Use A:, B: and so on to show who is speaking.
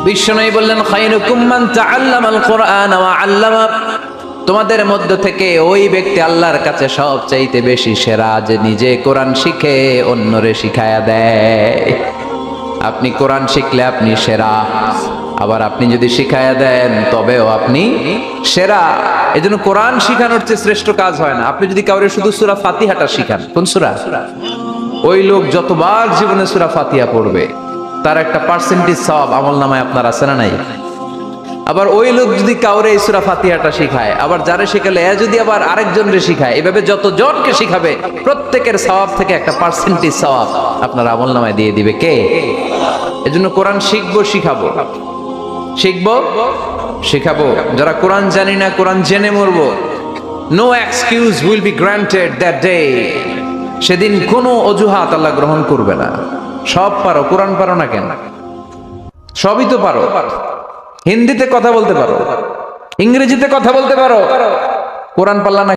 A: বিশ্বনবী বললেন খায়রুকুম মান তাআল্লামাল কুরআন ওয়া আল্লামা, তোমাদের মধ্য থেকে ওই ব্যক্তি আল্লাহর কাছে সবচাইতে বেশি সেরা যে নিজে কোরআন শিখে অন্যরে শিখায়া দেয়। আপনি কোরআন শিখলে আপনি সেরা, আবার আপনি যদি শিখায়া দেন তবেও আপনি সেরা। এজন্য কোরআন শিখানোর চেয়ে শ্রেষ্ঠ কাজ হয় না। আপনি যদি কাউরে শুধু সূরা ফাতিহাটা শিখান, কোন সূরা, ওই লোক যতবার জীবনে সূরা ফাতিহা পড়বে তার একটা পার্সেন্টেজ সওয়াব আমলনামায় আপনার আছে না নাই? আবার ওই লোক যদি কাউরে এই সূরা ফাতিহাটা শিখায়, আবার যারে শিখালে এ যদি আবার আরেকজনরে শিখায়, এভাবে যতজনকে শিখাবে প্রত্যেকের সওয়াব থেকে একটা পার্সেন্টেজ সওয়াব আপনার আমলনামায় দিয়ে দিবে কে? এজন্য কোরআন শিখবো, শিখাবো, শিখবো, শিখাবো। যারা কোরআন জানি না কোরআন জেনে মরবো, no excuse will be granted that day. সেদিন কোনো অজুহাত আল্লাহ গ্রহণ করবে না। সব পারো, কোরআন পারো না কেন? সবই তো পারো। হিন্দিতে কথা বলতে পারো, ইংরেজিতে কথা বলতে পারো, কোরআন পারলা না